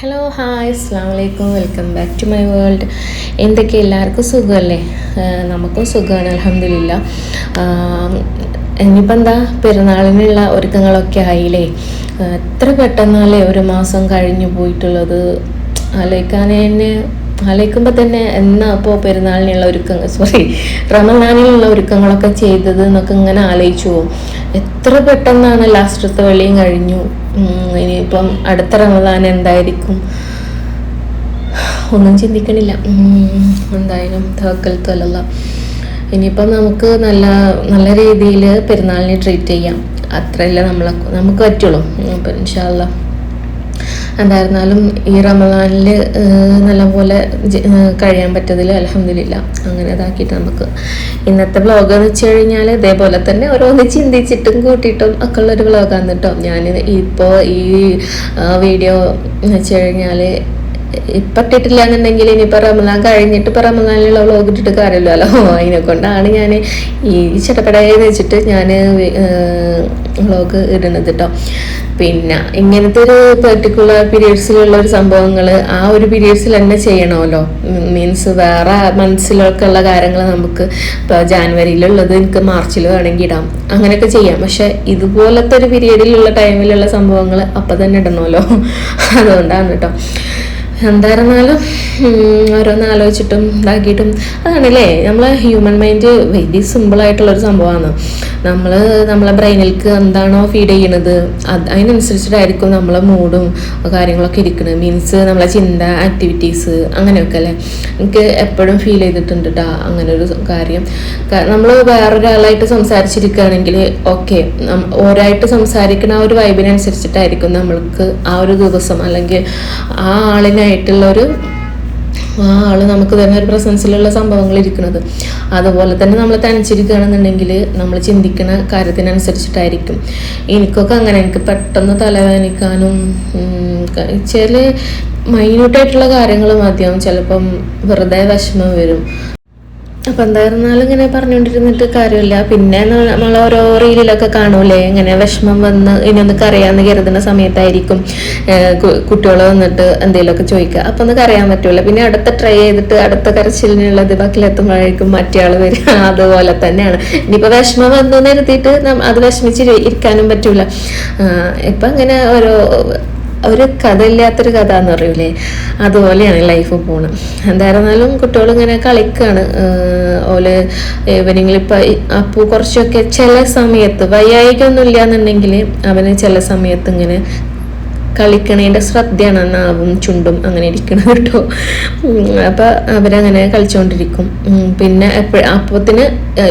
Hello hi അസ്സാം വലൈക്കും welcome back to my world. എന്തൊക്കെ എല്ലാവർക്കും സുഖമല്ലേ? നമുക്കും സുഖമാണ് അൽഹംദുലില്ലാ. ഇനിയിപ്പോൾ എന്താ പെരുന്നാളിനുള്ള ഒരുക്കങ്ങളൊക്കെ ആയില്ലേ? എത്ര പെട്ടെന്നല്ലേ ഒരു മാസം കഴിഞ്ഞു പോയിട്ടുള്ളത്. ആലോചിക്കുമ്പോൾ തന്നെ എന്നാ അപ്പോൾ പെരുന്നാളിനുള്ള റമദാനിലുള്ള ഒരുക്കങ്ങളൊക്കെ ചെയ്തത് എന്നൊക്കെ ഇങ്ങനെ ആലോചിച്ചു പോകും. എത്ര പെട്ടെന്നാണ് ലാസ്റ്റത്തെ വെള്ളിയും കഴിഞ്ഞു. ഇനിയിപ്പം അടുത്ത റമദാൻ എന്തായിരിക്കും ഒന്നും ചിന്തിക്കണില്ല. എന്തായാലും തവക്കൽത്തു അലല്ലാഹ്. ഇനിയിപ്പം നമുക്ക് നല്ല നല്ല രീതിയിൽ പെരുന്നാളിനെ ട്രീറ്റ് ചെയ്യാം. അത്രയല്ലേ നമുക്ക് പറ്റുള്ളൂ. അപ്പം ഇൻഷാ അല്ലാഹ് എന്തായിരുന്നാലും ഈ റമദാനിൽ നല്ലപോലെ കഴിയാൻ പറ്റതിൽ അൽഹംദുലില്ലാ. അങ്ങനെ ഇതാക്കിയിട്ട് നമുക്ക് ഇന്നത്തെ വ്ളോഗ് എന്ന് വെച്ച് കഴിഞ്ഞാൽ ഇതേപോലെ തന്നെ ഓരോന്ന് ചിന്തിച്ചിട്ടും കൂട്ടിയിട്ടും ഒക്കെ ഉള്ളൊരു വ്ളോഗാണ് കേട്ടോ. ഞാൻ ഇപ്പോൾ ഈ വീഡിയോ എന്ന് വെച്ച് കഴിഞ്ഞാൽ ഇപ്പം ഇട്ടിട്ടില്ല എന്നുണ്ടെങ്കിൽ ഇനിയിപ്പോൾ റമദാൻ കഴിഞ്ഞിട്ട് ഇപ്പോൾ റമദാനിലുള്ള വ്ളോഗ് ഇട്ടിട്ട് കാര്യമില്ലല്ലോ. അതിനെ കൊണ്ടാണ് ഞാൻ ഈ ചട്ടപ്പടയെന്ന് വെച്ചിട്ട് ഞാൻ വ്ളോഗ് ഇടുന്നത് കേട്ടോ. പിന്നെ ഇങ്ങനത്തെ ഒരു പെർട്ടിക്കുലർ പീരീഡ്സിലുള്ള ഒരു സംഭവങ്ങൾ ആ ഒരു പീരീഡ്സിൽ തന്നെ ചെയ്യണമല്ലോ. മീൻസ് വേറെ മന്ത്സിലൊക്കെ ഉള്ള കാര്യങ്ങൾ നമുക്ക് ഇപ്പോൾ ജാനുവരിയിലുള്ളത് എനിക്ക് മാർച്ചിൽ വേണമെങ്കിൽ ഇടാം, അങ്ങനെയൊക്കെ ചെയ്യാം. പക്ഷെ ഇതുപോലത്തെ ഒരു പീരീഡിലുള്ള ടൈമിലുള്ള സംഭവങ്ങൾ അപ്പം തന്നെ ഇടണമല്ലോ. അതുകൊണ്ടാണ് കേട്ടോ. എന്തായിരുന്നാലും ഓരോന്ന് ആലോചിച്ചിട്ടും ഇതാക്കിയിട്ടും അതാണല്ലേ നമ്മളെ ഹ്യൂമൻ മൈൻഡ് വെരി സിമ്പിളായിട്ടുള്ളൊരു സംഭവമാണ്. നമ്മളെ ബ്രെയിനിലേക്ക് എന്താണോ ഫീഡ് ചെയ്യണത് അതിനനുസരിച്ചിട്ടായിരിക്കും നമ്മളെ മൂഡും കാര്യങ്ങളൊക്കെ ഇരിക്കുന്നത്. മീൻസ് നമ്മളെ ചിന്ത, ആക്ടിവിറ്റീസ് അങ്ങനെയൊക്കെ അല്ലേ. എനിക്ക് എപ്പോഴും ഫീൽ ചെയ്തിട്ടുണ്ട് കേട്ടോ അങ്ങനെ ഒരു കാര്യം. നമ്മൾ വേറൊരാളായിട്ട് സംസാരിച്ചിരിക്കുകയാണെങ്കിൽ ഓക്കെ, ഓരായിട്ട് സംസാരിക്കുന്ന ആ ഒരു വൈബിനനുസരിച്ചിട്ടായിരിക്കും നമ്മൾക്ക് ആ ഒരു ദിവസം അല്ലെങ്കിൽ ആ ആളിനായിട്ടുള്ളൊരു ആള് നമുക്ക് തന്നെ ഒരു പ്രസൻസിലുള്ള സംഭവങ്ങൾ ഇരിക്കുന്നത്. അതുപോലെ തന്നെ നമ്മൾ തനിച്ചിരിക്കുകയാണെന്നുണ്ടെങ്കിൽ നമ്മൾ ചിന്തിക്കുന്ന കാര്യത്തിനനുസരിച്ചിട്ടായിരിക്കും. എനിക്കൊക്കെ അങ്ങനെ എനിക്ക് പെട്ടെന്ന് തലവേദനിക്കാനും ചില മൈന്യൂട്ടായിട്ടുള്ള കാര്യങ്ങൾ മതിയാവും ചിലപ്പം വെറുതെ വിഷമം വരും. അപ്പം എന്തായിരുന്നാലും ഇങ്ങനെ പറഞ്ഞുകൊണ്ടിരുന്നിട്ട് കാര്യമില്ല. പിന്നെ നമ്മൾ ഓരോ റീലിലൊക്കെ കാണൂലേ ഇങ്ങനെ വിഷമം വന്ന് ഇനിയൊന്ന് കരയാന്ന് കരുതുന്ന സമയത്തായിരിക്കും കുട്ടികൾ വന്നിട്ട് എന്തെങ്കിലുമൊക്കെ ചോദിക്കുക. അപ്പം ഒന്ന് കരയാൻ പറ്റൂല. പിന്നെ അടുത്ത ട്രൈ ചെയ്തിട്ട് അടുത്ത കരച്ചിലിനുള്ളത് ബാക്കിലെത്തുമ്പോഴേക്കും മറ്റേ ആൾ വരിക. അതുപോലെ തന്നെയാണ് ഇനിയിപ്പോൾ വിഷമം വന്നു നിർത്തിയിട്ട് അത് വിഷമിച്ച് ഇരിക്കാനും പറ്റൂല. ഇപ്പം അങ്ങനെ ഒരു കഥ ഇല്ലാത്തൊരു കഥ എന്ന് പറയൂലേ, അതുപോലെയാണ് ലൈഫ് പോണത്. എന്തായിരുന്നാലും കുട്ടികളിങ്ങനെ കളിക്കുകയാണ്. ഓല് ഈവനിങ്ങിൽ ഇപ്പം അപ്പോൾ കുറച്ചൊക്കെ ചില സമയത്ത് വയ്യായികൊന്നും ഇല്ല എന്നുണ്ടെങ്കിൽ അവന് ചില സമയത്ത് ഇങ്ങനെ കളിക്കണേൻ്റെ ശ്രദ്ധയാണ് നാവും ചുണ്ടും അങ്ങനെ ഇരിക്കണം കേട്ടോ. അപ്പം അവരങ്ങനെ കളിച്ചുകൊണ്ടിരിക്കും. പിന്നെ അപ്പത്തിന്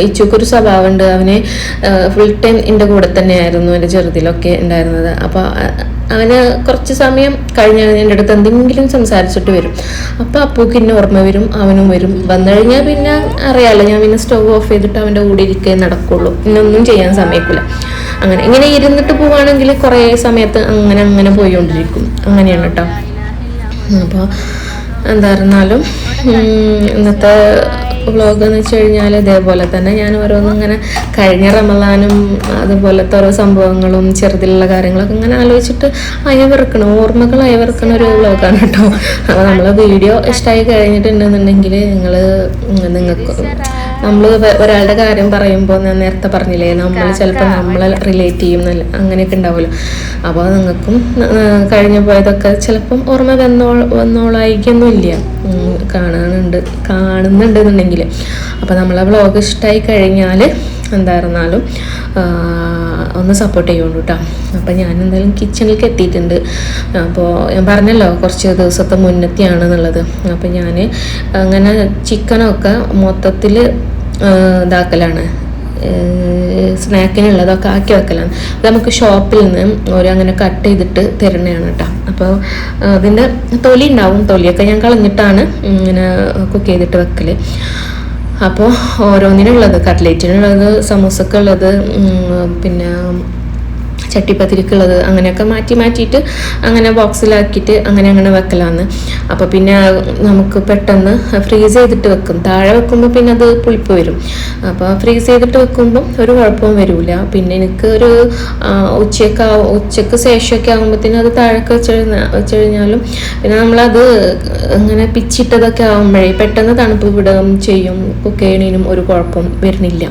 ഇച്ചുക്കൊരു സ്വഭാവമുണ്ട്. അവന് ഫുൾ ടൈം എൻ്റെ കൂടെ തന്നെയായിരുന്നു എൻ്റെ ചെറുതിലൊക്കെ ഉണ്ടായിരുന്നത്. അപ്പോൾ അവന് കുറച്ച് സമയം കഴിഞ്ഞാൽ എൻ്റെ അടുത്ത് എന്തെങ്കിലും സംസാരിച്ചിട്ട് വരും. അപ്പോൾ അപ്പൂക്ക് എന്നെ ഓർമ്മ വരും, അവനും വരും. വന്നു കഴിഞ്ഞാൽ പിന്നെ അറിയാമല്ലോ, ഞാൻ പിന്നെ സ്റ്റവ് ഓഫ് ചെയ്തിട്ട് അവൻ്റെ കൂടെ ഇരിക്കേ നടക്കുള്ളൂ. പിന്നൊന്നും ചെയ്യാൻ സമയക്കില്ല. ഇങ്ങനെ ഇരുന്നിട്ട് പോവുകയാണെങ്കിൽ കുറേ സമയത്ത് അങ്ങനെ പോയിക്കൊണ്ടിരിക്കും. അങ്ങനെയാണ് കേട്ടോ. അപ്പോൾ എന്തായിരുന്നാലും ഇന്നത്തെ വ്ളോഗ് എന്ന് വെച്ച് കഴിഞ്ഞാൽ ഇതേപോലെ തന്നെ ഞാൻ ഓരോന്നും ഇങ്ങനെ കഴിഞ്ഞ റമദാനും അതുപോലത്തെ ഓരോ സംഭവങ്ങളും ചെറുതിലുള്ള കാര്യങ്ങളൊക്കെ ഇങ്ങനെ ആലോചിച്ചിട്ട് ഓർമ്മകൾ അയവിറക്കണ ഒരു വ്ളോഗാണ് കേട്ടോ. അപ്പോൾ നമ്മൾ വീഡിയോ ഇഷ്ടമായി കഴിഞ്ഞിട്ടുണ്ടെന്നുണ്ടെങ്കിൽ നിങ്ങൾക്ക് നമ്മൾ ഒരാളുടെ കാര്യം പറയുമ്പോൾ ഞാൻ നേരത്തെ പറഞ്ഞില്ലേ, നമ്മൾ ചിലപ്പോൾ നമ്മളെ റിലേറ്റ് ചെയ്യും അങ്ങനെയൊക്കെ ഉണ്ടാവുമല്ലോ. അപ്പോൾ നിങ്ങൾക്കും പോയതൊക്കെ ചിലപ്പം ഓർമ്മ വന്നോളായിക്കൊന്നുമില്ല കാണുന്നുണ്ടെന്നുണ്ടെങ്കിൽ. അപ്പോൾ നമ്മളെ വ്ളോഗ് ഇഷ്ടമായി കഴിഞ്ഞാൽ എന്തായിരുന്നാലും ഒന്ന് സപ്പോർട്ട് ചെയ്യുള്ളൂ കേട്ടോ. അപ്പോൾ ഞാൻ എന്തായാലും കിച്ചണിലേക്ക് എത്തിയിട്ടുണ്ട്. അപ്പോൾ ഞാൻ പറഞ്ഞല്ലോ കുറച്ച് ദിവസത്തെ മുന്നത്തെയാണെന്നുള്ളത്. അപ്പോൾ ഞാൻ അങ്ങനെ ചിക്കനൊക്കെ മൊത്തത്തിൽ ഇതാക്കലാണ്, സ്നാക്കിനുള്ളതൊക്കെ ആക്കി വെക്കലാണ്. അത് നമുക്ക് ഷോപ്പിൽ നിന്ന് അങ്ങനെ കട്ട് ചെയ്തിട്ട് തരുന്നതാണ് കേട്ടോ. അപ്പോൾ അതിൻ്റെ തൊലി ഉണ്ടാവും, തൊലിയൊക്കെ ഞാൻ കളഞ്ഞിട്ടാണ് ഇങ്ങനെ കുക്ക് ചെയ്തിട്ട് വെക്കൽ. അപ്പോൾ ഓരോന്നിനുള്ളത്, കട്ട്ലേറ്റിനുള്ളത്, സമൂസക്കുള്ളത്, പിന്നെ ചട്ടിപ്പത്തിരിക്കുള്ളത് അങ്ങനെയൊക്കെ മാറ്റിയിട്ട് അങ്ങനെ ബോക്സിലാക്കിയിട്ട് അങ്ങനെ വെക്കലാന്ന്. അപ്പോൾ പിന്നെ നമുക്ക് പെട്ടെന്ന് ഫ്രീസ് ചെയ്തിട്ട് വെക്കും. താഴെ വെക്കുമ്പോൾ പിന്നെ അത് പുളിപ്പ് വരും. അപ്പോൾ ഫ്രീസ് ചെയ്തിട്ട് വെക്കുമ്പം ഒരു കുഴപ്പവും വരില്ല. പിന്നെ എനിക്ക് ഒരു ഉച്ചക്ക് ശേഷമൊക്കെ ആകുമ്പോഴത്തേനും അത് താഴേക്ക് വെച്ച് കഴിഞ്ഞാലും പിന്നെ നമ്മളത് ഇങ്ങനെ പിച്ചിട്ടതൊക്കെ ആകുമ്പോഴേ പെട്ടെന്ന് തണുപ്പ് വിടുകയും ചെയ്യും. കുക്ക് ഒരു കുഴപ്പം വരുന്നില്ല.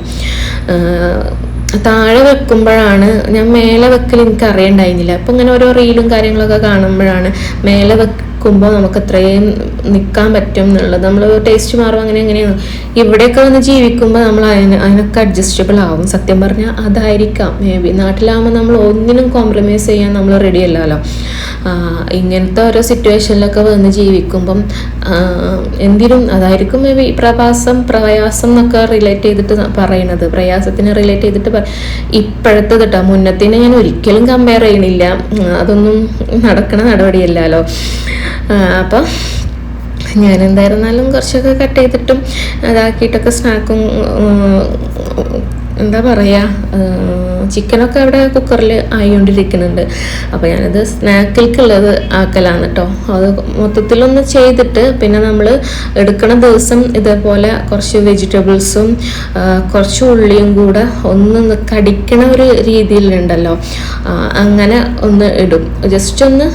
താഴെ വെക്കുമ്പോഴാണ് ഞാൻ മേലെ വെക്കൽ എനിക്ക് അറിയണ്ടായിരുന്നില്ല. അപ്പം ഇങ്ങനെ ഓരോ റീലും കാര്യങ്ങളൊക്കെ കാണുമ്പോഴാണ് മേലെ വെക്കുമ്പോൾ നമുക്ക് അത്രയും നിൽക്കാൻ പറ്റും എന്നുള്ളത്. നമ്മൾ ടേസ്റ്റ് മാറും എങ്ങനെയാണ് ഇവിടെയൊക്കെ വന്ന് ജീവിക്കുമ്പോൾ നമ്മൾ അതിനൊക്കെ അഡ്ജസ്റ്റബിൾ ആവും. സത്യം പറഞ്ഞാൽ അതായിരിക്കാം മേ ബി. നാട്ടിലാകുമ്പോൾ നമ്മൾ ഒന്നിനും കോംപ്രമൈസ് ചെയ്യാൻ നമ്മൾ റെഡി അല്ലല്ലോ. ഇങ്ങനത്തെ ഓരോ സിറ്റുവേഷനിലൊക്കെ വന്ന് ജീവിക്കുമ്പം എന്തിനും അതായിരിക്കും മേ ബി പ്രയാസം എന്നൊക്കെ റിലേറ്റ് ചെയ്തിട്ട് പറയണത്. പ്രയാസത്തിനെ റിലേറ്റ് ചെയ്തിട്ട് ഇപ്പോഴത്തെ കേട്ടോ മുന്നത്തിനെ ഞാൻ ഒരിക്കലും കമ്പയർ ചെയ്യണില്ല. അതൊന്നും നടക്കണ നടപടിയല്ലല്ലോ. അപ്പം ഞാൻ എന്തായിരുന്നാലും കുറച്ചൊക്കെ കട്ട് ചെയ്തിട്ടും അതാക്കിയിട്ടൊക്കെ സ്നാക്കും എന്താ പറയുക ചിക്കനൊക്കെ അവിടെ കുക്കറിൽ ആയിക്കൊണ്ടിരിക്കുന്നുണ്ട്. അപ്പോൾ ഞാനത് സ്നാക്കിലേക്കുള്ളത് ആക്കലാണ് കേട്ടോ. അത് മൊത്തത്തിലൊന്ന് ചെയ്തിട്ട് പിന്നെ നമ്മൾ എടുക്കണ ദിവസം ഇതേപോലെ കുറച്ച് വെജിറ്റബിൾസും കുറച്ച് ഉള്ളിയും കൂടെ ഒന്ന് കടിക്കണ ഒരു രീതിയിലുണ്ടല്ലോ, അങ്ങനെ ഒന്ന് ഇടും. ജസ്റ്റ് ഒന്ന്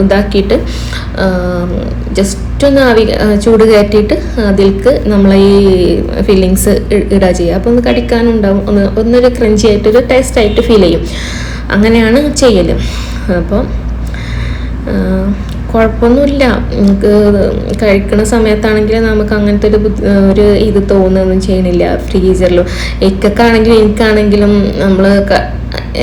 ഇതാക്കിയിട്ട് ജസ്റ്റ് ഒന്ന് ചൂട് കയറ്റിയിട്ട് അതിലേക്ക് നമ്മൾ ഈ ഫില്ലിങ്സ് ഇടുക ചെയ്യുക. അപ്പോൾ ഒന്ന് കടിക്കാനുണ്ടാവും, ഒന്നൊരു ക്രഞ്ചി ആയിട്ടൊരു ടേസ്റ്റായിട്ട് ഫീൽ ചെയ്യും. അങ്ങനെയാണ് ചെയ്യൽ. അപ്പോൾ കുഴപ്പമൊന്നുമില്ല. നമുക്ക് കഴിക്കണ സമയത്താണെങ്കിൽ നമുക്ക് അങ്ങനത്തെ ഒരു ഇത് തോന്നുകയൊന്നും ചെയ്യണില്ല. ഫ്രീസറിലും എനിക്കാണെങ്കിലും നമ്മൾ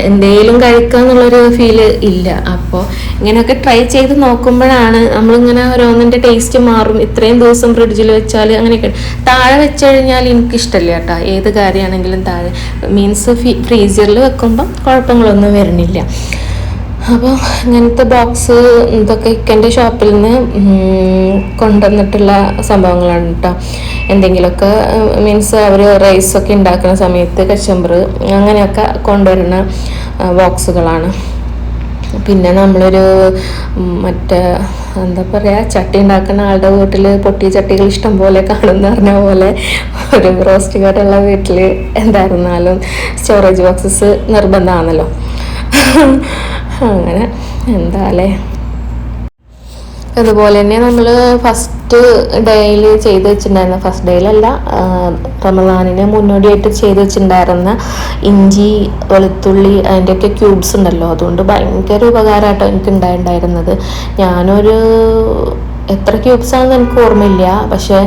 എന്തേലും കഴിക്കാന്നുള്ളൊരു ഫീല് ഇല്ല. അപ്പോൾ ഇങ്ങനെയൊക്കെ ട്രൈ ചെയ്ത് നോക്കുമ്പോഴാണ് നമ്മളിങ്ങനെ ഓരോന്നിൻ്റെ ടേസ്റ്റ് മാറും. ഇത്രയും ദിവസം ഫ്രിഡ്ജിൽ വെച്ചാൽ അങ്ങനെയൊക്കെ താഴെ വെച്ച് കഴിഞ്ഞാൽ എനിക്കിഷ്ടമില്ല കേട്ടോ. ഏത് കാര്യമാണെങ്കിലും താഴെ മീൻസ് ഫ്രീസറിൽ വെക്കുമ്പം കുഴപ്പങ്ങളൊന്നും വരുന്നില്ല. അപ്പോൾ ഇങ്ങനത്തെ ബോക്സ് ഇതൊക്കെ ഇക്കൻ്റെ ഷോപ്പിൽ നിന്ന് കൊണ്ടുവന്നിട്ടുള്ള സംഭവങ്ങളാണ് കേട്ടോ. എന്തെങ്കിലുമൊക്കെ മീൻസ് അവർ റൈസൊക്കെ ഉണ്ടാക്കുന്ന സമയത്ത് കച്ചമ്പർ അങ്ങനെയൊക്കെ കൊണ്ടുവരുന്ന ബോക്സുകളാണ്. പിന്നെ നമ്മളൊരു മറ്റേ എന്താ പറയുക ചട്ടി ഉണ്ടാക്കുന്ന ആളുടെ വീട്ടിൽ പൊട്ടിയ ചട്ടികൾ ഇഷ്ടം പോലെ കാണുന്ന പറഞ്ഞ പോലെ ഒരു റോസ്റ്റ് കടയുള്ള വീട്ടിൽ എന്തായിരുന്നാലും സ്റ്റോറേജ് ബോക്സസ് നിർബന്ധമാണല്ലോ. അങ്ങനെ എന്താല്ലേ. അതുപോലെ തന്നെ നമ്മൾ ഫസ്റ്റ് ഡേയിൽ ചെയ്ത് വെച്ചിട്ടുണ്ടായിരുന്ന, ഫസ്റ്റ് ഡേയിലല്ല റമദാനിന് മുന്നോടിയായിട്ട് ചെയ്ത് വെച്ചിട്ടുണ്ടായിരുന്ന ഇഞ്ചി വെളുത്തുള്ളി അതിൻ്റെയൊക്കെ ക്യൂബ്സ് ഉണ്ടല്ലോ, അതുകൊണ്ട് ഭയങ്കര ഉപകാരമായിട്ടോ എനിക്ക് ഉണ്ടായിരുന്നത്. ഞാനൊരു എത്ര ക്യൂബ്സ് ആണെന്ന് എനിക്ക് ഓർമ്മയില്ല. പക്ഷേ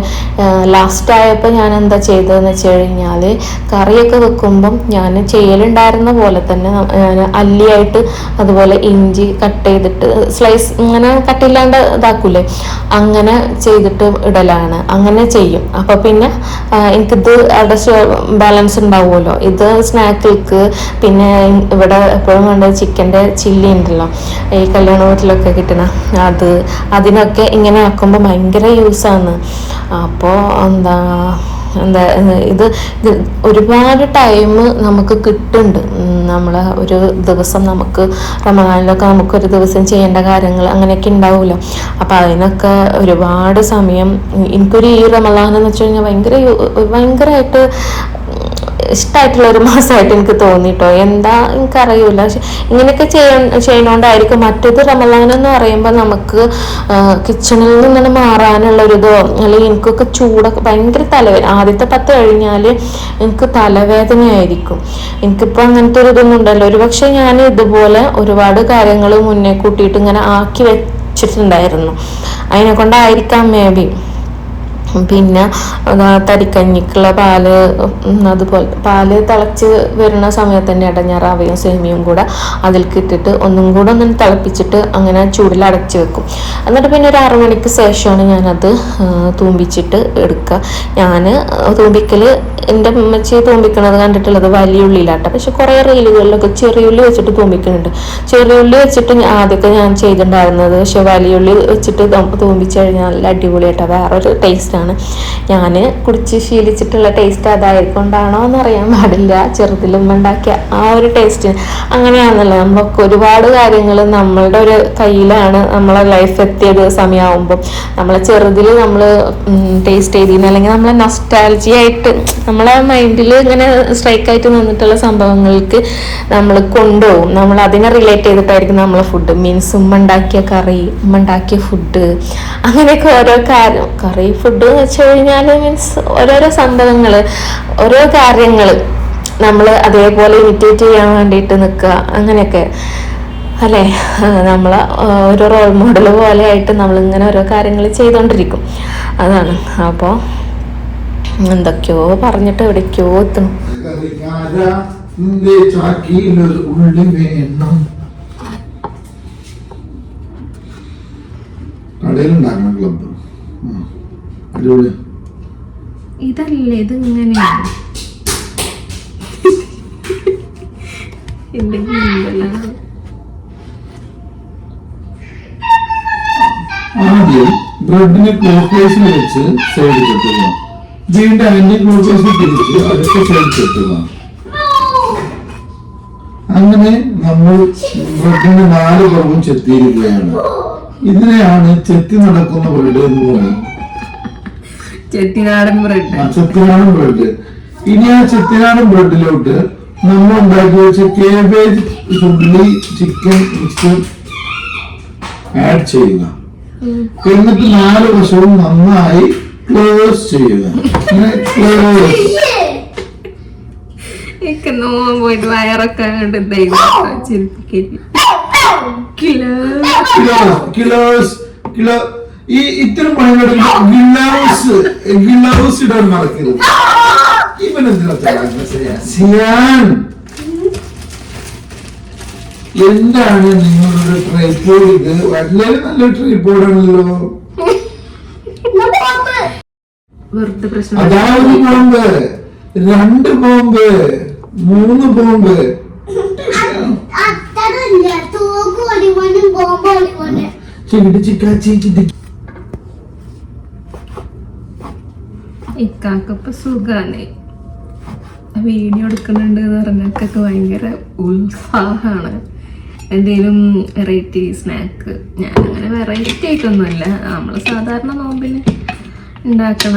ലാസ്റ്റ് ആയപ്പോൾ ഞാൻ എന്താ ചെയ്തതെന്ന് വെച്ച് കഴിഞ്ഞാൽ കറിയൊക്കെ വെക്കുമ്പം ഞാൻ ചെയ്യലുണ്ടായിരുന്ന പോലെ തന്നെ ഞാൻ അല്ലിയായിട്ട് അതുപോലെ ഇഞ്ചി കട്ട് ചെയ്തിട്ട് സ്ലൈസ് ഇങ്ങനെ കട്ടില്ലാണ്ട് ഇതാക്കൂലേ അങ്ങനെ ചെയ്തിട്ട് ഇടലാണ്. അങ്ങനെ ചെയ്യും. അപ്പോൾ പിന്നെ എനിക്കിത് അവിടെ ബാലൻസ് ഉണ്ടാവുമല്ലോ. ഇത് സ്നാക്കിലേക്ക് പിന്നെ ഇവിടെ എപ്പോഴും വേണ്ടത് ചിക്കൻ്റെ ചില്ലി ഉണ്ടല്ലോ, ഈ കല്യാണ വീട്ടിലൊക്കെ കിട്ടണ അതിനൊക്കെ ഇങ്ങനെ ആക്കുമ്പോൾ ഭയങ്കര യൂസാണ്. അപ്പോൾ എന്താ ഇത് ഒരുപാട് ടൈം നമുക്ക് കിട്ടുന്നുണ്ട്. നമ്മൾ ഒരു ദിവസം നമുക്ക് റമദാനിലൊക്കെ നമുക്കൊരു ദിവസം ചെയ്യേണ്ട കാര്യങ്ങൾ അങ്ങനെയൊക്കെ ഉണ്ടാവുമല്ലോ. അപ്പം അതിനൊക്കെ ഒരുപാട് സമയം എനിക്കൊരു ഈ റമദാൻ എന്ന് വെച്ച് കഴിഞ്ഞാൽ ഭയങ്കരമായിട്ട് ഇഷ്ടമായിട്ടുള്ള ഒരു മാസമായിട്ട് എനിക്ക് തോന്നിട്ടോ. എന്താ എനിക്കറിയില്ല. പക്ഷെ ഇങ്ങനെയൊക്കെ ചെയ്യണോണ്ടായിരിക്കും. മറ്റേത് റമദാൻ എന്ന് പറയുമ്പോൾ നമുക്ക് കിച്ചണിൽ നിന്നാണ് മാറാനുള്ളൊരിതോ അല്ലെങ്കിൽ എനിക്കൊക്കെ ചൂടൊക്കെ ഭയങ്കര തലവേദന. ആദ്യത്തെ 10 കഴിഞ്ഞാൽ എനിക്ക് തലവേദനയായിരിക്കും. എനിക്കിപ്പോൾ അങ്ങനത്തെ ഒരു ഇതൊന്നും ഉണ്ടല്ലോ. ഒരുപക്ഷെ ഞാൻ ഇതുപോലെ ഒരുപാട് കാര്യങ്ങൾ മുന്നേ കൂട്ടിയിട്ട് ഇങ്ങനെ ആക്കി വെച്ചിട്ടുണ്ടായിരുന്നു. അതിനെ കൊണ്ടായിരിക്കാം മേ ബി. പിന്നെ തരിക്കഞ്ഞിക്കുള്ള അതുപോലെ പാല് തിളച്ച് വരുന്ന സമയത്ത് തന്നെ ഞാൻ റവയും സേമിയയും കൂടെ അതിലേക്ക് ഇട്ടിട്ട് ഒന്നും കൂടെ ഒന്ന് തിളപ്പിച്ചിട്ട് അങ്ങനെ ചൂടിൽ അടച്ച് വെക്കും. എന്നിട്ട് പിന്നെ ഒരു 6 മണിക്ക് ശേഷമാണ് ഞാനത് തൂമ്പിച്ചിട്ട് എടുക്കുക. ഞാൻ തൂമ്പിക്കൽ എൻ്റെ അമ്മച്ചി തൂമ്പിക്കണത് കണ്ടിട്ടുള്ളത് വലിയ ഉള്ളിയിലാട്ടോ. പക്ഷെ കുറേ റീലുകളിലൊക്കെ ചെറിയുള്ളി വെച്ചിട്ട് തൂമ്പിക്കുന്നുണ്ട്. ചെറിയുള്ളി വെച്ചിട്ട് ആദ്യമൊക്കെ ഞാൻ ചെയ്തിട്ടുണ്ടായിരുന്നത്. പക്ഷെ വലിയ ഉള്ളി വെച്ചിട്ട് തൂമ്പിച്ച് കഴിഞ്ഞാൽ നല്ല അടിപൊളിയായിട്ടോ, വേറൊരു ടേസ്റ്റാണ്. ടേസ്റ്റാണ്. ഞാൻ കുടിച്ച് ശീലിച്ചിട്ടുള്ള ടേസ്റ്റ് അതായതുകൊണ്ടാണോ എന്നറിയാൻ പാടില്ല. ചെറുതിലുമ്മ ഉണ്ടാക്കിയ ആ ഒരു ടേസ്റ്റ് അങ്ങനെയാണല്ലോ. നമ്മളൊക്കെ ഒരുപാട് കാര്യങ്ങൾ നമ്മളുടെ ഒരു കയ്യിലാണ് നമ്മളെ ലൈഫ് എത്തിയത് സമയമാകുമ്പോൾ. നമ്മളെ ചെറുതിൽ നമ്മൾ ടേസ്റ്റ് ചെയ്തിരുന്ന അല്ലെങ്കിൽ നമ്മളെ നൊസ്റ്റാൾജി ആയിട്ട് നമ്മളെ മൈൻഡിൽ ഇങ്ങനെ സ്ട്രൈക്കായിട്ട് നിന്നിട്ടുള്ള സംഭവങ്ങൾക്ക് നമ്മൾ കൊണ്ടുപോകും. നമ്മൾ അതിനെ റിലേറ്റ് ചെയ്തിട്ടായിരിക്കും നമ്മളെ ഫുഡ്. മീൻസ് ഉമ്മ ഉണ്ടാക്കിയ കറി, ഉമ്മ ഉണ്ടാക്കിയ ഫുഡ്, അങ്ങനെയൊക്കെ ഓരോ കാര്യം. കറി ഫുഡ് എന്ന് വെച്ച് കഴിഞ്ഞാൽ മീൻസ് ഓരോരോ സംഭവങ്ങൾ, ഓരോ കാര്യങ്ങൾ നമ്മൾ അതേപോലെ ഇമിറ്റേറ്റ് ചെയ്യാൻ വേണ്ടിയിട്ട് നിൽക്കുക, അങ്ങനെയൊക്കെ അല്ലേ. നമ്മൾ ഒരു റോൾ മോഡൽ പോലെ ആയിട്ട് നമ്മളിങ്ങനെ ഓരോ കാര്യങ്ങൾ ചെയ്തുകൊണ്ടിരിക്കും. അതാണ്. അപ്പോൾ എന്തൊക്കെയോ പറഞ്ഞിട്ട് എവിടേക്കോ എത്തണം. ഇതല്ലേ ഇത് ഇങ്ങനെയാണ് ആദ്യം ബ്രെഡിന് ക്ലോക്ക്വൈസിൽ വെച്ച് സൈഡ് കെട്ടുക, വീണ്ടും ആന്റി ക്ലോക്ക്വൈസിൽ തിരിച്ച് അടുത്ത സൈഡ് കെട്ടുക. അങ്ങനെ നമ്മൾ ബ്രെഡിന് 4 പുറവും ചെത്തിയിരിക്കുകയാണ്. ഇതിനെയാണ് ചെത്തി നടക്കുന്ന ബ്രെഡ് എന്ന് പറയുന്നത്. ചെത്തിനാടൻ ബ്രെഡ്. ചെത്തിനാടൻ ബ്രെഡ്. ഇനി ആ ചെത്തിനാടൻ ബ്രെഡിലോട്ട് നമ്മൾ ഉണ്ടാക്കി വെച്ച കേബേജ്, ഉള്ളി, ചിക്കൻ മിക്സ്ചർ ആഡ് ചെയ്യുക. എന്നിട്ട് 4 വശവും നന്നായി ക്ലോസ് ചെയ്യുക. പോയിട്ട് വയറൊക്കെ ഈ ഇത്തരം പണികളെടുക്കുമ്പോൾ ഗ്ലൗസ് ഇടാൻ മറക്കരുത്. എന്താണ് നിങ്ങളുടെ ട്രൈപോഡ്? ഇത് വളരെ നല്ല ട്രൈപോഡാണല്ലോ. അതാ ഒരു ബോംബ്, 2 ബോംബ്, 3 ബോംബ്. ഇക്കാക്കപ്പ സുഖാണ്. വീഡിയോ എടുക്കുന്നുണ്ട് എന്ന് പറഞ്ഞൊക്കെ ഭയങ്കര ഉത്സാഹമാണ്. എന്തെങ്കിലും വെറൈറ്റി സ്നാക്ക്. ഞാൻ അങ്ങനെ വെറൈറ്റി ആയിട്ടൊന്നുമില്ല, നമ്മൾ സാധാരണ നോമ്പിന് ഉണ്ടാക്കണ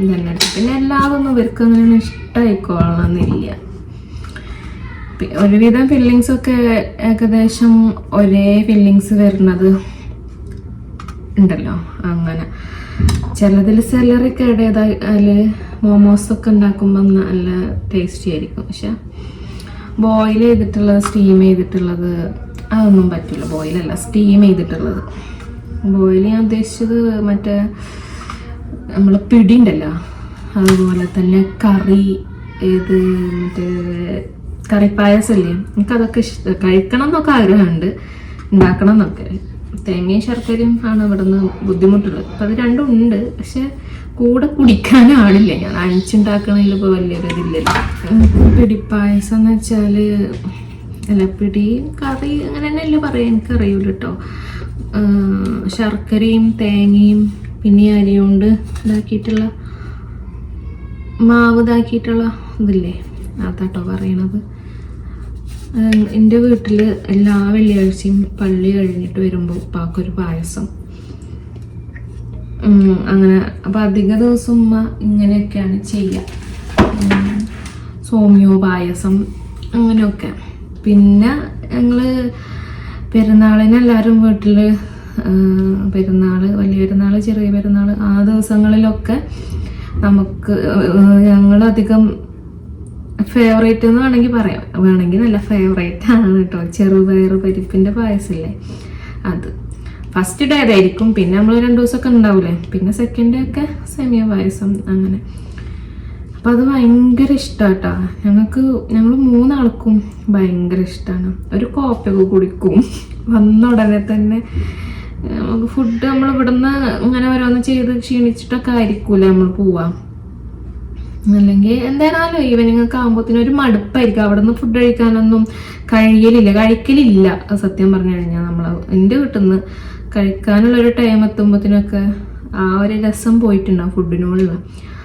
ഇതന്നെ. പിന്നെ എല്ലാതൊന്നും ഇവർക്ക് അങ്ങനെ ഇഷ്ടമായിക്കോളണമെന്നില്ല. ഒരുവിധം ഫില്ലിങ്സൊക്കെ ഏകദേശം ഒരേ ഫില്ലിങ്സ് വരുന്നത് ഉണ്ടല്ലോ. അങ്ങനെ ചിലതിൽ സെലറി കേടേതായാൽ മോമോസൊക്കെ ഉണ്ടാക്കുമ്പോൾ നല്ല ടേസ്റ്റി ആയിരിക്കും. പക്ഷെ ബോയിൽ ചെയ്തിട്ടുള്ളത്, സ്റ്റീം ചെയ്തിട്ടുള്ളത് അതൊന്നും പറ്റില്ല. ബോയിലല്ല, സ്റ്റീം ചെയ്തിട്ടുള്ളത്. ബോയിൽ ഞാൻ ഉദ്ദേശിച്ചത് മറ്റേ നമ്മൾ പിടി ഉണ്ടല്ലോ, അതുപോലെ തന്നെ കറി, ഏത് മറ്റേ കറിപ്പായസല്ലേ, എനിക്കതൊക്കെ കഴിക്കണം എന്നൊക്കെ ആഗ്രഹമുണ്ട്, ഉണ്ടാക്കണം എന്നൊക്കെ. തേങ്ങയും ശർക്കരയും ആണ് ഇവിടുന്ന് ബുദ്ധിമുട്ടുള്ളത്. അപ്പം അത് രണ്ടും ഉണ്ട്. പക്ഷെ കൂടെ കുടിക്കാനാണില്ല. ഞാൻ അണിച്ചുണ്ടാക്കണതിൽ ഇപ്പോൾ വലിയൊരു ഇതില്ലല്ലോ. പിടിപ്പായസം എന്ന് വെച്ചാൽ അല്ല, പിടി കറി അങ്ങനെ തന്നെയല്ലേ പറയാം, എനിക്കറിയൂല കേട്ടോ. ശർക്കരയും തേങ്ങയും പിന്നെ അരി കൊണ്ട് ഇതാക്കിയിട്ടുള്ള മാവ് ഇതാക്കിയിട്ടുള്ള ഇതില്ലേ, അതാട്ടോ പറയണത്. എൻ്റെ വീട്ടിൽ എല്ലാ വെള്ളിയാഴ്ചയും പള്ളി കഴിഞ്ഞിട്ട് വരുമ്പോൾ ഉപ്പാക്കൊരു പായസം അങ്ങനെ. അപ്പം അധിക ദിവസം ഉമ്മ ഇങ്ങനെയൊക്കെയാണ് ചെയ്യുക, സോമിയോ പായസം അങ്ങനെയൊക്കെ. പിന്നെ ഞങ്ങൾ പെരുന്നാളിന് എല്ലാവരും വീട്ടിൽ, പെരുന്നാൾ, വലിയ പെരുന്നാൾ, ചെറിയ പെരുന്നാൾ, ആ ദിവസങ്ങളിലൊക്കെ നമുക്ക് ഞങ്ങളധികം ഫേവറേറ്റ് എന്ന് വേണമെങ്കിൽ പറയാം, വേണമെങ്കിൽ നല്ല ഫേവറേറ്റ് ആണ് കേട്ടോ. ചെറുപയർ പരിപ്പിൻ്റെ പായസമില്ലേ, അത് ഫസ്റ്റ് ഡേ അതായിരിക്കും. പിന്നെ നമ്മൾ 2 ദിവസമൊക്കെ ഉണ്ടാവില്ലേ. പിന്നെ സെക്കൻഡ് ഡേ ഒക്കെ സെമിയ പായസം അങ്ങനെ. അപ്പം അത് ഭയങ്കര ഇഷ്ടമാട്ടോ ഞങ്ങൾ 3 ആൾക്കും ഭയങ്കര ഇഷ്ടമാണ്. ഒരു കോപ്പയൊക്കെ കുടിക്കും വന്ന ഉടനെ തന്നെ. നമുക്ക് ഫുഡ് നമ്മൾ ഇവിടുന്ന് ഇങ്ങനെ ഓരോന്ന് ചെയ്ത് ക്ഷീണിച്ചിട്ടൊക്കെ ആയിരിക്കൂല നമ്മൾ പോവാം. അല്ലെങ്കിൽ എന്തായാലും ഈവനിങ് ഒക്കെ ആകുമ്പോഴത്തേനും ഒരു മടുപ്പായിരിക്കും. അവിടെ നിന്ന് ഫുഡ് കഴിക്കാനൊന്നും കഴിക്കലില്ല സത്യം പറഞ്ഞു കഴിഞ്ഞാൽ. നമ്മൾ എൻ്റെ വീട്ടിൽ നിന്ന് കഴിക്കാനുള്ളൊരു ടൈം എത്തുമ്പോഴത്തേനൊക്കെ ആ ഒരു രസം പോയിട്ടുണ്ടാവും ഫുഡിനോടുള്ള.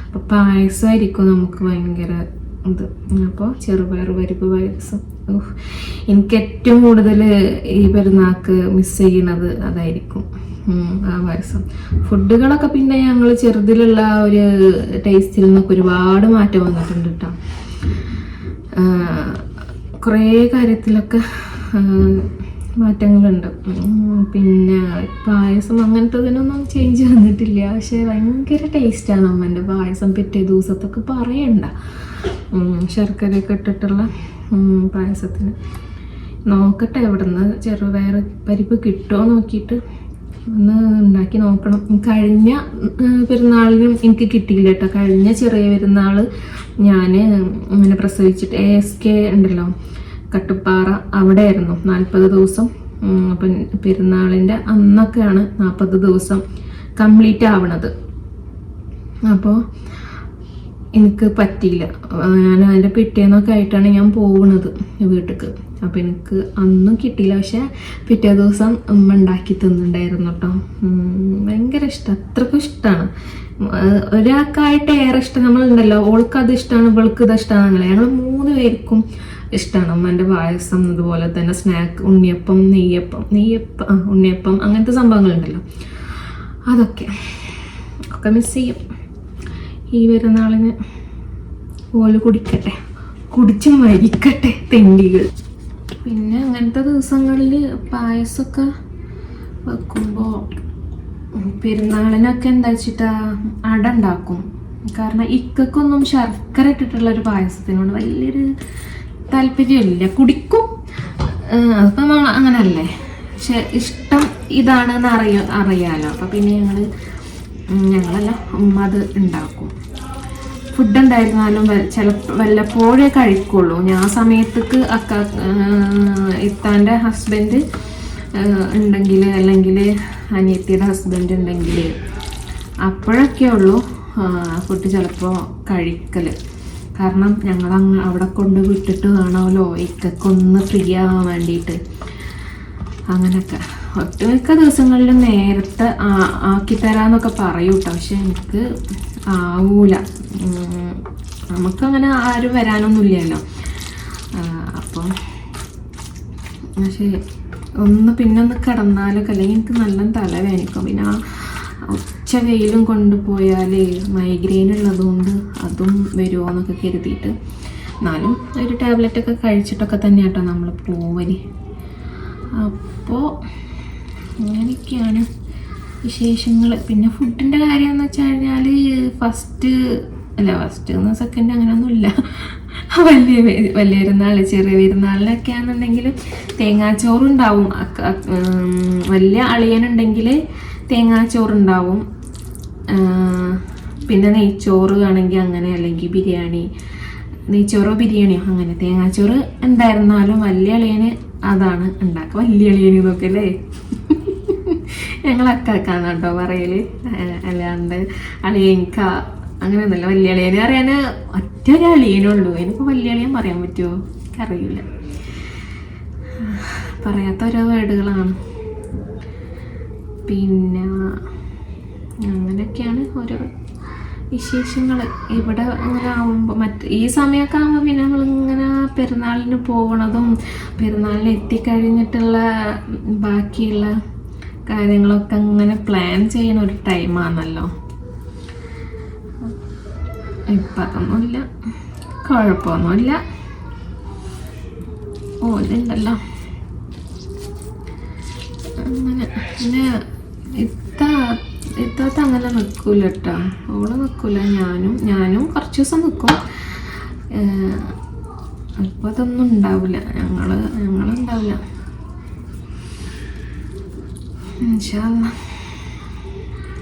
അപ്പോൾ പായസമായിരിക്കും നമുക്ക് ഭയങ്കര ഇത്. അപ്പോൾ ചെറുപയർ പരിപ്പ് പായസം എനിക്ക് ഏറ്റവും കൂടുതൽ ഈ പെരുന്നാൾക്ക് മിസ് ചെയ്യണത് അതായിരിക്കും, ആ പായസം. ഫുഡുകളൊക്കെ പിന്നെ ഞങ്ങൾ ചെറുതിലുള്ള ഒരു ടേസ്റ്റിൽ നിന്നൊക്കെ ഒരുപാട് മാറ്റം വന്നിട്ടുണ്ട് കേട്ടോ. കുറേ കാര്യത്തിലൊക്കെ മാറ്റങ്ങളുണ്ട്. പിന്നെ പായസം അങ്ങനത്തതിനൊന്നും ചേഞ്ച് വന്നിട്ടില്ല. പക്ഷെ ഭയങ്കര ടേസ്റ്റാണ് അമ്മേൻ്റെ പായസം. പിറ്റേ ദിവസത്തൊക്കെ പറയണ്ട, ശർക്കരയൊക്കെ ഇട്ടിട്ടുള്ള പായസത്തിന്. നോക്കട്ടെ എവിടുന്ന് ചെറുപയർ പരിപ്പ് കിട്ടുമോ നോക്കിയിട്ട് ഒന്ന് ഉണ്ടാക്കി നോക്കണം. കഴിഞ്ഞ പെരുന്നാളിനും എനിക്ക് കിട്ടിയില്ല കേട്ടോ. കഴിഞ്ഞ ചെറിയ പെരുന്നാൾ ഞാൻ ഇങ്ങനെ പ്രസവിച്ചിട്ട് ASK ഉണ്ടല്ലോ കട്ടുപ്പാറ, അവിടെ ആയിരുന്നു 40 ദിവസം. അപ്പം പെരുന്നാളിൻ്റെ അന്നൊക്കെയാണ് 40 ദിവസം കംപ്ലീറ്റ് ആവണത്. അപ്പോൾ എനിക്ക് പറ്റിയില്ല. ഞാൻ അതിൻ്റെ പിറ്റേന്നൊക്കെ ആയിട്ടാണ് ഞാൻ പോകുന്നത് വീട്ടിലേക്ക്. അപ്പം എനിക്ക് അന്നും കിട്ടിയില്ല. പക്ഷെ പിറ്റേ ദിവസം ഉമ്മ ഉണ്ടാക്കി തിന്നിട്ടുണ്ടായിരുന്നു കേട്ടോ. ഭയങ്കര ഇഷ്ടം, അത്രക്കും ഇഷ്ടമാണ്. ഒരാൾക്കായിട്ട് ഏറെ ഇഷ്ടം നമ്മളുണ്ടല്ലോ, ഓൾക്ക് അത് ഇഷ്ടമാണ്, ഇവൾക്ക് ഇത് ഇഷ്ടമാണ്. അങ്ങനെ ഞങ്ങൾ 3 പേർക്കും ഇഷ്ടമാണ് അമ്മേൻ്റെ പായസം. അതുപോലെ തന്നെ സ്നാക്ക് ഉണ്ണിയപ്പം, ഉണ്ണിയപ്പം അങ്ങനത്തെ സംഭവങ്ങളുണ്ടല്ലോ, അതൊക്കെ മിസ് ചെയ്യും. ഈ പെരുന്നാളിന് ഓല് കുടിച്ച് മരിക്കട്ടെ തെണ്ടികൾ. പിന്നെ അങ്ങനത്തെ ദിവസങ്ങളിൽ പായസമൊക്കെ വെക്കുമ്പോൾ പെരുന്നാളിനൊക്കെ എന്താ വെച്ചിട്ടാ അട ഉണ്ടാക്കും. കാരണം ഇക്കൊന്നും ശർക്കര ഇട്ടിട്ടുള്ളൊരു പായസത്തിനോട് വലിയൊരു താല്പര്യമില്ല. കുടിക്കും, അതിപ്പം അങ്ങനല്ലേ. പക്ഷെ ഇഷ്ടം ഇതാണെന്ന് അറിയാലോ. അപ്പം പിന്നെ ഞങ്ങളല്ല ഉമ്മ അത് ഉണ്ടാക്കും. ഫുഡ് ഉണ്ടായിരുന്നാലും വല്ലപ്പോഴേ കഴിക്കുള്ളൂ. ഞാൻ സമയത്തേക്ക് ഇത്താൻ്റെ ഹസ്ബൻഡ് ഉണ്ടെങ്കിൽ, അല്ലെങ്കിൽ അനിയത്തിയുടെ ഹസ്ബൻഡ് ഉണ്ടെങ്കിൽ അപ്പോഴൊക്കെ ഉള്ളൂ ഫുഡ് ചിലപ്പോൾ കഴിക്കൽ. കാരണം ഞങ്ങളങ്ങ് അവിടെ കൊണ്ട് വിട്ടിട്ട് വേണമല്ലോ ഇക്കൊന്ന് ഫ്രീ ആവാൻ വേണ്ടിയിട്ട്. അങ്ങനെയൊക്കെ ഒട്ടുമിക്ക ദിവസങ്ങളിലും നേരത്തെ ആക്കിത്തരാന്നൊക്കെ പറയൂ കേട്ടോ. പക്ഷെ എനിക്ക് ആവൂല. നമുക്കങ്ങനെ ആരും വരാനൊന്നുമില്ലല്ലോ. അപ്പം പക്ഷേ പിന്നെ ഒന്ന് കിടന്നാലൊക്കെ, അല്ലെങ്കിൽ എനിക്ക് നല്ല തലവേദനിക്കും. പിന്നെ ഉച്ച വെയിലും കൊണ്ടുപോയാൽ മൈഗ്രെയിൻ ഉള്ളതുകൊണ്ട് അതും വരുമോ എന്നൊക്കെ കരുതിയിട്ട്, എന്നാലും ഒരു ടാബ്ലറ്റൊക്കെ കഴിച്ചിട്ടൊക്കെ തന്നെ കേട്ടോ നമ്മൾ പോവല്. അപ്പോൾ അങ്ങനെയൊക്കെയാണ് വിശേഷങ്ങൾ. പിന്നെ ഫുഡിൻ്റെ കാര്യം എന്ന് വെച്ച് കഴിഞ്ഞാൽ ഫസ്റ്റ് സെക്കൻഡ് അങ്ങനെയൊന്നുമില്ല. വലിയ പെരുന്നാൾ, ചെറിയ പെരുന്നാളിനൊക്കെ ആണെന്നുണ്ടെങ്കിൽ തേങ്ങാച്ചോറുണ്ടാവും. വലിയ അളിയനുണ്ടെങ്കിൽ തേങ്ങാച്ചോറുണ്ടാവും. പിന്നെ നെയ്ച്ചോറ് ആണെങ്കിൽ അങ്ങനെ, അല്ലെങ്കിൽ ബിരിയാണി, നെയ്ച്ചോറോ ബിരിയാണിയോ അങ്ങനെ. തേങ്ങാച്ചോറ് ഉണ്ടായിരുന്നാലും വലിയ അളിയന് അതാണ് ഉണ്ടാക്കുക. വലിയ അളിയന് ഇതൊക്കെ അല്ലേ, ഞങ്ങൾ അക്കാക്കാന്ന് കേട്ടോ പറയല്. അല്ലാണ്ട് അളിയൻക അങ്ങനെയൊന്നുമില്ല. വലിയ അളിയനെ അറിയാൻ ഒറ്റൊരു അളിയനുള്ളൂ. എനിക്ക് വലിയ അളിയൻ പറയാൻ പറ്റുമോ എനിക്കറിയില്ല. പറയാത്ത ഓരോ വേർഡുകളാണ്. പിന്നെ അങ്ങനെയൊക്കെയാണ് ഓരോ വിശേഷങ്ങൾ. ഇവിടെ ഇങ്ങനെ ആകുമ്പോൾ ഈ സമയമൊക്കെ ആകുമ്പോൾ പിന്നെ നമ്മളിങ്ങനെ പെരുന്നാളിന് പോകണതും പെരുന്നാളിന് എത്തിക്കഴിഞ്ഞിട്ടുള്ള ബാക്കിയുള്ള കാര്യങ്ങളൊക്കെ അങ്ങനെ പ്ലാൻ ചെയ്യണ ഒരു ടൈമാണല്ലോ. ഇപ്പം അതൊന്നുമില്ല, കുഴപ്പമൊന്നുമില്ല. ഓലുണ്ടല്ലോ അങ്ങനെ. പിന്നെ ഇത്താത്ത അങ്ങനെ നിൽക്കൂല കേട്ടോ. ഓള് നിൽക്കൂല. ഞാനും കുറച്ച് ദിവസം നിൽക്കും. അപ്പോൾ അതൊന്നും ഉണ്ടാവില്ല. ഞങ്ങളുണ്ടാവില്ല. ഇൻഷാ അല്ലാഹ്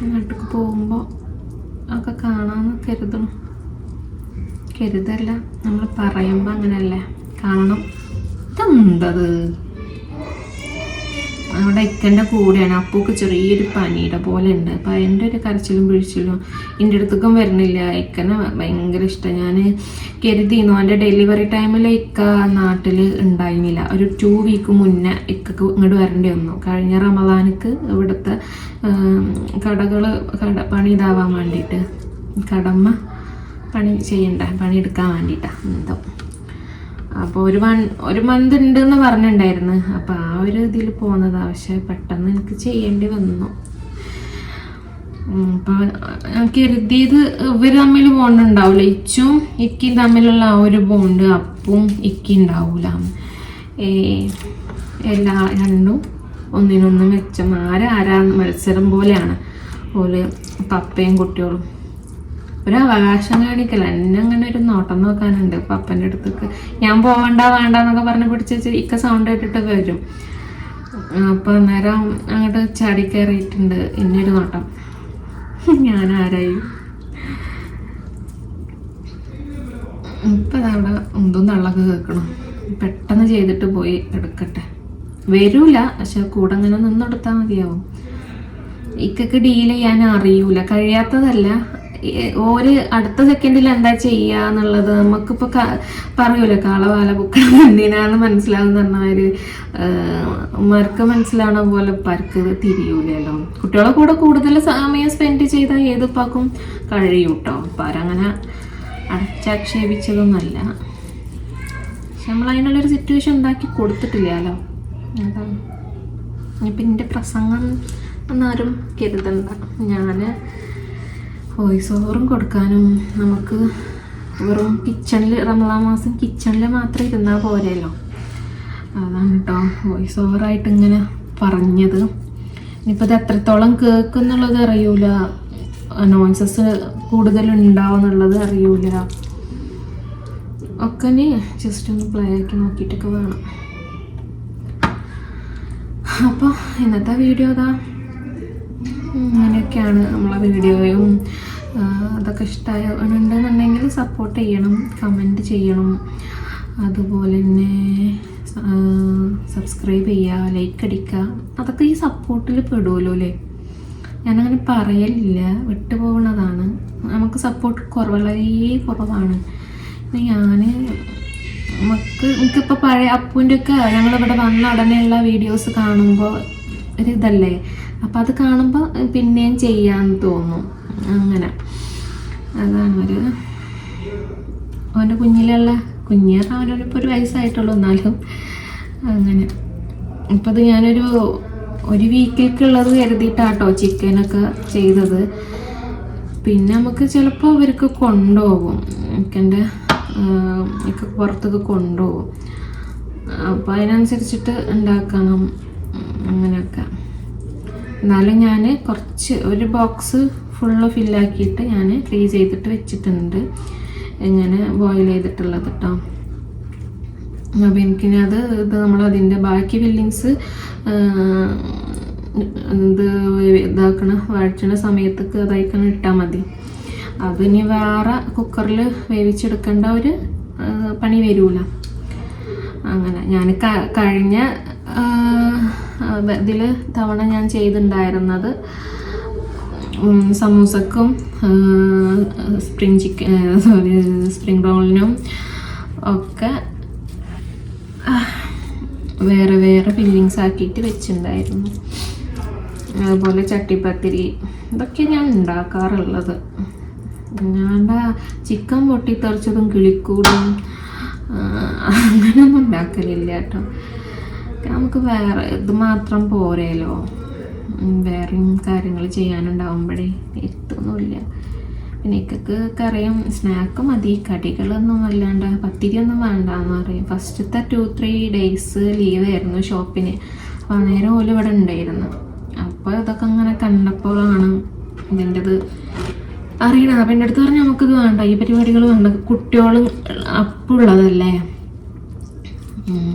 നാട്ടിലേക്ക് പോകുമ്പോൾ ഒക്കെ കാണാമെന്ന് കരുതല്ല, നമ്മൾ പറയുമ്പോൾ അങ്ങനെയല്ലേ കാണണം. ഇതെന്തത് നമ്മുടെ ഇക്കൻ്റെ കൂടെയാണ്. അപ്പൂക്ക് ചെറിയൊരു പനിയുടെ പോലെ ഉണ്ട്. അപ്പം അതിൻ്റെ ഒരു കരച്ചിലും പിഴിച്ചിലും എൻ്റെ അടുത്തേക്കും വരുന്നില്ല. ഇക്കനെ ഭയങ്കര ഇഷ്ടം. ഞാൻ കരുതിയിരുന്നു എൻ്റെ ഡെലിവറി ടൈമിൽ ഇക്ക നാട്ടിൽ ഉണ്ടായിരുന്നില്ല. ഒരു 2 വീക്ക് മുന്നേ ഇക്കക്ക് ഇങ്ങോട്ട് വരേണ്ടി വന്നു. കഴിഞ്ഞ റമദാനിക്ക് ഇവിടുത്തെ പണി ഇതാവാൻ വേണ്ടിയിട്ട്, കടമ പണി ചെയ്യണ്ട, പണി എടുക്കാൻ വേണ്ടിയിട്ടാണ് എന്തോ. അപ്പോൾ ഒരു മന്ത് ഉണ്ടെന്ന് പറഞ്ഞിട്ടുണ്ടായിരുന്നു. അപ്പോൾ ആ ഒരു ഇതിൽ പോകുന്നതാണ്. പക്ഷെ പെട്ടെന്ന് എനിക്ക് ചെയ്യേണ്ടി വന്നു. അപ്പോൾ കരുതിയത് ഇവർ തമ്മിൽ ബോണ്ട് ഉണ്ടാവില്ല, ഇച്ചും ഇക്കും തമ്മിലുള്ള ആ ഒരു ബോണ്ട് അപ്പും ഇക്കും ഉണ്ടാവില്ല. രണ്ടും ഒന്നിനൊന്നും മെച്ചം, ആരാ മത്സരം പോലെയാണ് ഓല് പപ്പയും കുട്ടികളും. ഒരു അവകാശം കാണിക്കല. എന്നെ അങ്ങനെ ഒരു നോട്ടം നോക്കാനുണ്ട് പപ്പൻ്റെ അടുത്തേക്ക്. ഞാൻ വേണ്ടെന്നൊക്കെ പറഞ്ഞ് പിടിച്ച് ഇക്ക സൗണ്ട് കേട്ടിട്ട് വരും. അപ്പം അന്നേരം അങ്ങോട്ട് ചാടി കയറിയിട്ടുണ്ട് എന്നൊരു നോട്ടം. ഞാൻ ആരായി ഇപ്പം അവിടെ എന്തും തള്ളൊക്കെ കേൾക്കണം. പെട്ടെന്ന് ചെയ്തിട്ട് പോയി എടുക്കട്ടെ. വരൂല, പക്ഷെ കൂടെ അങ്ങനെ നിന്നെടുത്താൽ മതിയാവും. ഇക്കൊക്കെ ഡീൽ ചെയ്യാൻ അറിയൂല, കഴിയാത്തതല്ല, ഒരു അടുത്ത സെക്കൻഡിൽ എന്താ ചെയ്യുക എന്നുള്ളത് നമുക്കിപ്പോൾ പറയൂല. കാളവാല ബുക്കണം എന്തിനാന്ന് മനസ്സിലാകുന്ന പറഞ്ഞാൽ ഉമ്മർക്ക് മനസ്സിലാവണ പോലെ പർക്ക് തിരിയൂലല്ലോ. കുട്ടികളെ കൂടെ കൂടുതൽ സമയം സ്പെൻഡ് ചെയ്താൽ ഏതുപ്പാക്കും കഴിയും കേട്ടോ. പരങ്ങനെ അടച്ചാക്ഷേപിച്ചതൊന്നുമല്ല, പക്ഷെ നമ്മൾ അതിനുള്ളൊരു സിറ്റുവേഷൻ ഉണ്ടാക്കി കൊടുത്തിട്ടില്ലല്ലോ. അതാണ്. ഇപ്പം എൻ്റെ പ്രസംഗം എന്നാരും കരുതണ്ട. ഞാൻ വോയിസ് ഓവറും കൊടുക്കാനും നമുക്ക് വെറും കിച്ചണിൽ റമദാൻ മാസം കിച്ചണിൽ മാത്രം ഇരുന്നാൽ പോരെയല്ലോ. അതാണ് കേട്ടോ വോയിസ് ഓവറായിട്ട് ഇങ്ങനെ പറഞ്ഞത്. ഇനിയിപ്പോൾ ഇത് എത്രത്തോളം കേൾക്കുന്നുള്ളത് അറിയൂല, നോയ്സസ് കൂടുതലുണ്ടാവും എന്നുള്ളത് അറിയൂല. ഒക്കെ ഇനി ജസ്റ്റ് ഒന്ന് പ്ലേ ആക്കി നോക്കിയിട്ടൊക്കെ വേണം. അപ്പോൾ ഇന്നത്തെ വീഡിയോ അതാ അങ്ങനെയൊക്കെയാണ്. നമ്മളെ വീഡിയോയും അതൊക്കെ ഇഷ്ടമായിട്ടുണ്ടെന്നുണ്ടെങ്കിൽ സപ്പോർട്ട് ചെയ്യണം, കമൻറ്റ് ചെയ്യണം, അതുപോലെ തന്നെ സബ്സ്ക്രൈബ് ചെയ്യുക, ലൈക്ക് അടിക്കുക. അതൊക്കെ ഈ സപ്പോർട്ടിൽ പെടുമല്ലോ അല്ലേ. ഞാനങ്ങനെ പറയലില്ല, വിട്ടുപോകുന്നതാണ്. നമുക്ക് സപ്പോർട്ട് വളരെ കുറവാണ്. എനിക്കിപ്പോൾ പഴയ അപ്പൂൻ്റെ ഒക്കെ ഞങ്ങളിവിടെ വന്ന ഉടനെയുള്ള വീഡിയോസ് കാണുമ്പോൾ ഒരിതല്ലേ, അപ്പം അത് കാണുമ്പോൾ പിന്നെയും ചെയ്യാമെന്ന് തോന്നും. അങ്ങനെ അതാണ് അവൻ്റെ അവനൊരിപ്പോൾ 1 വയസ്സായിട്ടുള്ളൂ, എന്നാലും അങ്ങനെ. ഇപ്പം അത് ഞാനൊരു വീക്കിലേക്കുള്ളത് കരുതിയിട്ടാട്ടോ ചിക്കനൊക്കെ ചെയ്തത്. പിന്നെ നമുക്ക് ചിലപ്പോൾ അവർക്ക് കൊണ്ടുപോകും, എനിക്ക് പുറത്തൊക്കെ കൊണ്ടുപോകും. അപ്പോൾ അതിനനുസരിച്ചിട്ട് ഉണ്ടാക്കണം അങ്ങനെയൊക്കെ. എന്നാലും ഞാൻ ഒരു ബോക്സ് ഫുള്ള് ഫില്ലാക്കിയിട്ട് ഞാൻ ഫ്രീസ് ചെയ്തിട്ട് വെച്ചിട്ടുണ്ട്, ഇങ്ങനെ ബോയിൽ ചെയ്തിട്ടുള്ളത് കേട്ടോ. അപ്പോൾ എനിക്കിനത് നമ്മളതിൻ്റെ ബാക്കി ഫില്ലിങ്സ് വഴറ്റണ സമയത്തേക്ക് അതായിക്കണം ഇട്ടാൽ മതി. അതിനി വേറെ കുക്കറിൽ വേവിച്ചെടുക്കേണ്ട ഒരു പണി വരൂല. അങ്ങനെ ഞാൻ കഴിഞ്ഞ തവണ ഞാൻ ചെയ്തിട്ടുണ്ടായിരുന്നത് സമൂസക്കും സ്പ്രിംഗ് റോളിനും ഒക്കെ വേറെ ഫില്ലിങ്സ് ആക്കിയിട്ട് വെച്ചിട്ടുണ്ടായിരുന്നു. അതുപോലെ ചട്ടിപ്പത്തിരി ഇതൊക്കെ ഞാൻ ഉണ്ടാക്കാറുള്ളത്. ഞാൻ്റെ ചിക്കൻ പൊട്ടിത്തെറിച്ചതും കിളിക്കൂടും അങ്ങനെയൊന്നും ഉണ്ടാക്കലില്ല കേട്ടോ. നമുക്ക് വേറെ ഇത് മാത്രം പോരല്ലോ, വേറെയും കാര്യങ്ങൾ ചെയ്യാനുണ്ടാവുമ്പോഴേ എത്തൊന്നുമില്ല. പിന്നെ ഇക്കൊക്കെ കറിയും സ്നാക്ക് മതി, കടികളൊന്നും അല്ലാണ്ട് പത്തിരിയൊന്നും വേണ്ടെന്ന് പറയും. ഫസ്റ്റത്തെ 2-3 ഡേയ്സ് ലീവായിരുന്നു ഷോപ്പിന്. അപ്പോൾ അന്നേരം ഓല് ഇവിടെ ഉണ്ടായിരുന്നു. അപ്പോൾ ഇതൊക്കെ അങ്ങനെ കണ്ടപ്പോഴാണ് ഇതിൻ്റെത് അറിയണത്. അപ്പം എൻ്റെ അടുത്ത് പറഞ്ഞാൽ നമുക്കിത് വേണ്ട, ഈ പരിപാടികൾ വേണ്ട, കുട്ടികളും അപ്പുള്ളതല്ലേ.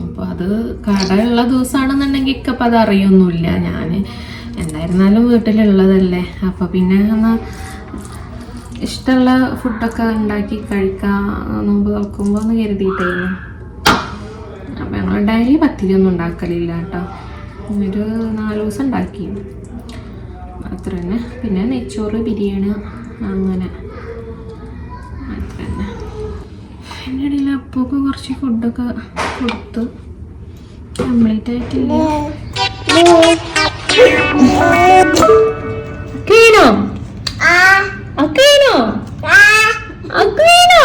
അപ്പോൾ അത് കടയുള്ള ദിവസമാണെന്നുണ്ടെങ്കിൽ ഇക്കപ്പം അത് അറിയൊന്നുമില്ല. ഞാൻ എന്തായിരുന്നാലും വീട്ടിലുള്ളതല്ലേ. അപ്പോൾ പിന്നെ ഇഷ്ടമുള്ള ഫുഡൊക്കെ ഉണ്ടാക്കി കഴിക്കാം നോമ്പ് തുറക്കുമ്പോൾ എന്ന് കരുതിയിട്ടായിരുന്നു. അപ്പോൾ ഞങ്ങൾ ഡെയിലി പത്തിരിയൊന്നും ഉണ്ടാക്കലില്ല കേട്ടോ. ഒരു 4 ദിവസം ഉണ്ടാക്കി അത്ര തന്നെ. പിന്നെ നെയ്ച്ചോറ്, ബിരിയാണി അങ്ങനെ അത്ര തന്നെ. അതിൻ്റെ ഇടയിൽ അപ്പൊക്കെ കുറച്ച് ഫുഡൊക്കെ കൊടുത്ത് കംപ്ലീറ്റ് ആയിട്ടില്ല. കേനോ അക്കേനോ അക്കേനോ